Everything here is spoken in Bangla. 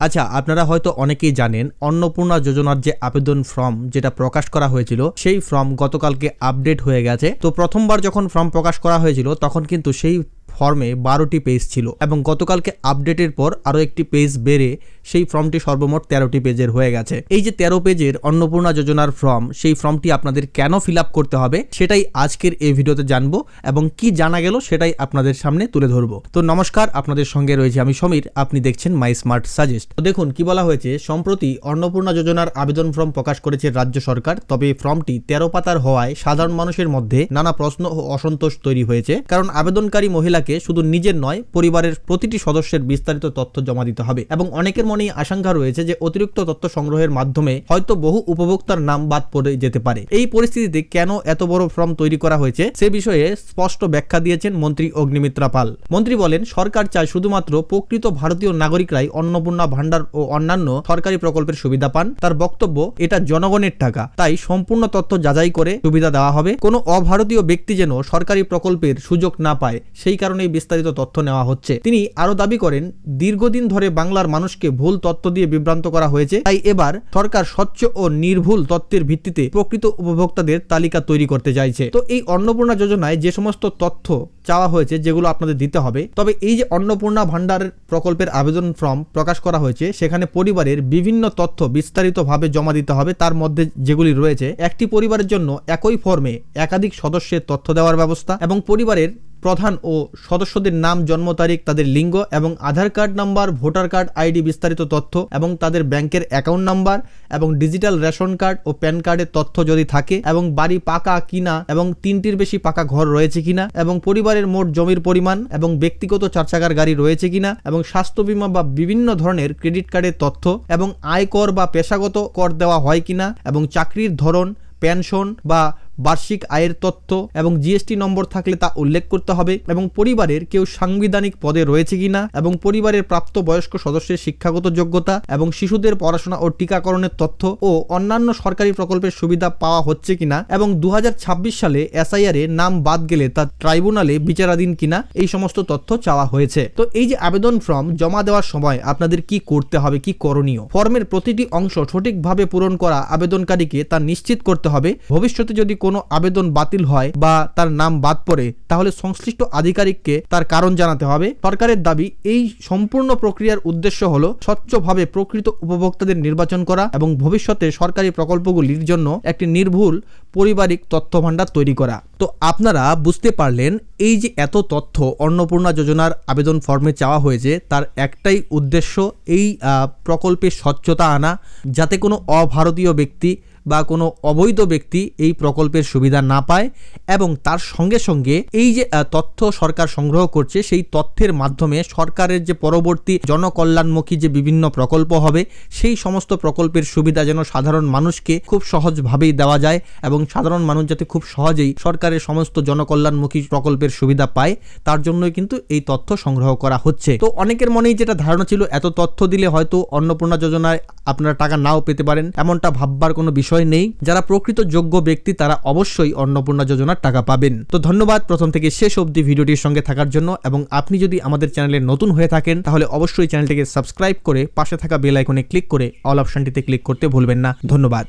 আচ্ছা, আপনারা হয়তো অনেকেই জানেন অন্নপূর্ণা যোজনার যে আবেদন ফর্ম যেটা প্রকাশ করা হয়েছিল সেই ফর্ম গতকালকে আপডেট হয়ে গেছে। তো প্রথমবার যখন ফর্ম প্রকাশ করা হয়েছিল তখন কিন্তু সেই ফর্মে 12টি পেজ ছিল এবং গতকালকে আপডেটের পর আরও একটি পেজ বেড়ে সেই ফর্মটি সর্বমোট 13টি পেজের হয়ে গেছে। এই যে 13 পেজের অন্নপূর্ণা যোজনার ফর্ম, সেই ফর্মটি আপনাদের কেন ফিল আপ করতে হবে সেটাই আজকের এই ভিডিওতে জানবো এবং কি জানা গেল সেটাই আপনাদের সামনে তুলে ধরবো। তো নমস্কার, আপনাদের সঙ্গে রয়েছে আমি সমীর, আপনি দেখছেন মাই স্মার্ট সাজেস্ট। তো দেখুন কি বলা হয়েছে। সম্প্রতি অন্নপূর্ণা যোজনার আবেদন ফর্ম প্রকাশ করেছে রাজ্য সরকার। তবে ফর্মটি 13 পাতার হওয়ায় সাধারণ মানুষের মধ্যে নানা প্রশ্ন ও অসন্তোষ তৈরি হয়েছে। কারণ আবেদনকারী মহিলাকে শুধু নিজের নয়, পরিবারের প্রতিটি সদস্যের বিস্তারিত তথ্য জমা দিতে হবে এবং অনেকের মনেই আশঙ্কা রয়েছে যে অতিরিক্ত তথ্য সংগ্রহের মাধ্যমে হয়তো বহু উপভোক্তার নাম বাদ পড়ে যেতে পারে। এই পরিস্থিতিতে কেন এত বড় ফর্ম তৈরি করা হয়েছে সে বিষয়ে স্পষ্ট ব্যাখ্যা দিয়েছেন মন্ত্রী অগ্নিমিত্রা পাল। মন্ত্রী বলেন, সরকার চায় শুধুমাত্র প্রকৃত ভারতীয় নাগরিকরাই অন্নপূর্ণা ভান্ডার ও অন্যান্য সরকারি প্রকল্পের সুবিধা পান। তার বক্তব্য, এটা জনগণের টাকা, তাই সম্পূর্ণ তথ্য যাচাই করে সুবিধা দেওয়া হবে। কোনো অভারতীয় ব্যক্তি যেন সরকারি প্রকল্পের সুযোগ না পায় সেই কারণে বিস্তারিত তথ্য নেওয়া হচ্ছে। তিনি আরো দাবি করেন, দীর্ঘদিন ধরে বাংলার মানুষকে ভুল তথ্য দিয়ে বিভ্রান্ত করা হয়েছে, তাই এবার সরকার স্বচ্ছ ও নির্ভুল তথ্যের ভিত্তিতে প্রকৃত উপভোক্তাদের তালিকা তৈরি করতে চাইছে। তো এই অন্নপূর্ণা যোজনায় যে সমস্ত তথ্য চাওয়া হয়েছে যেগুলো আপনাদের দিতে হবে, তবে এই যে অন্নপূর্ণা ভান্ডার প্রকল্পের আবেদন ফর্ম প্রকাশ করা হয়েছে সেখানে পরিবারের বিভিন্ন তথ্য বিস্তারিতভাবে জমা দিতে হবে। তার মধ্যে যেগুলি রয়েছে, একটি পরিবারের জন্য একই ফর্মে একাধিক সদস্যের তথ্য দেওয়ার ব্যবস্থা এবং পরিবারের প্রধান ও সদস্যদের নাম, জন্ম তারিখ, তাদের লিঙ্গ এবং Aadhaar card number, voter card ID বিস্তারিত তথ্য এবং তাদের ব্যাংকের অ্যাকাউন্ট নাম্বার এবং ডিজিটাল রেশন কার্ড ও প্যান কার্ডের তথ্য যদি থাকে এবং বাড়ি পাকা কিনা এবং 3টির বেশি পাকা ঘর রয়েছে কিনা এবং পরিবারের মোট জমির পরিমাণ এবং ব্যক্তিগত 4 চাকার গাড়ি রয়েছে কিনা এবং স্বাস্থ্য বীমা বা বিভিন্ন ধরনের ক্রেডিট কার্ডের তথ্য এবং আয়কর বা পেশাগত কর দেওয়া হয় কিনা এবং চাকরির ধরন, পেনশন বা বার্ষিক আয়ের তথ্য এবং জিএসটি নম্বর থাকলে তা উল্লেখ করতে হবে এবং পরিবারের কেউ সাংবিধানিক পদে রয়েছে কিনা এবং পরিবারের প্রাপ্ত বয়স্ক সদস্যের শিক্ষাগত যোগ্যতা এবং শিশুদের পড়াশোনা ও টিকাকরণের তথ্য ও অন্যান্য সরকারি প্রকল্পের সুবিধা পাওয়া হচ্ছে কিনা এবং 2026 সালে এসআইআর এ নাম বাদ গেলে তা ট্রাইব্যুনালে বিচারাধীন কিনা, এই সমস্ত তথ্য চাওয়া হয়েছে। তো এই যে আবেদন ফর্ম জমা দেওয়ার সময় আপনাদের কি করতে হবে, কি করণীয়, ফর্মের প্রতিটি অংশ সঠিকভাবে পূরণ করা আবেদনকারীকে তা নিশ্চিত করতে হবে। ভবিষ্যতে যদি কোনো আবেদন বাতিল হয় বা তার নাম বাদ পড়ে তাহলে সংশ্লিষ্ট আধিকারিককে তার কারণ জানাতে হবে। সরকারের দাবি, এই সম্পূর্ণ প্রক্রিয়ার উদ্দেশ্য হলো স্বচ্ছভাবে প্রকৃত উপভোক্তাদের নির্বাচন করা এবং ভবিষ্যতে সরকারি প্রকল্পগুলির জন্য একটি নির্ভুল পারিবারিক তথ্য ভান্ডার তৈরি করা। তো আপনারা বুঝতে পারলেন, এই যে এত তথ্য অন্নপূর্ণা যোজনার আবেদন ফর্মে চাওয়া হয়েছে তার একটাই উদ্দেশ্য, এই প্রকল্পে স্বচ্ছতা আনা, যাতে কোনো অভারতীয় ব্যক্তি বা কোনো অবৈধ ব্যক্তি এই প্রকল্পের সুবিধা না পায় এবং তার সঙ্গে সঙ্গে এই যে তথ্য সরকার সংগ্রহ করছে সেই তথ্যের মাধ্যমে সরকারের যে পরবর্তী জনকল্যাণমুখী যে বিভিন্ন প্রকল্প হবে সেই সমস্ত প্রকল্পের সুবিধা যেন সাধারণ মানুষকে খুব সহজভাবেই দেওয়া যায় এবং সাধারণ মানুষ যাতে খুব সহজেই সরকারের সমস্ত জনকল্যাণমুখী প্রকল্পের সুবিধা পায় তার জন্যই কিন্তু এই তথ্য সংগ্রহ করা হচ্ছে। তো অনেকের মনেই যেটা ধারণা ছিল এত তথ্য দিলে হয়তো অন্নপূর্ণা যোজনায় আপনারা টাকা নাও পেতে পারেন, এমনটা ভাববার কোনো বিষয় নেই। যারা প্রকৃত যোগ্য ব্যক্তি তারা অবশ্যই অন্নপূর্ণা যোজনার টাকা পাবেন। তো ধন্যবাদ প্রথম থেকে শেষ অবধি ভিডিওটির সঙ্গে থাকার জন্য এবং আপনি যদি আমাদের চ্যানেলে নতুন হয়ে থাকেন তাহলে অবশ্যই চ্যানেলটিকে সাবস্ক্রাইব করে পাশে থাকা বেল আইকনে ক্লিক করে অল অপশনটিতে ক্লিক করতে ভুলবেন না। ধন্যবাদ।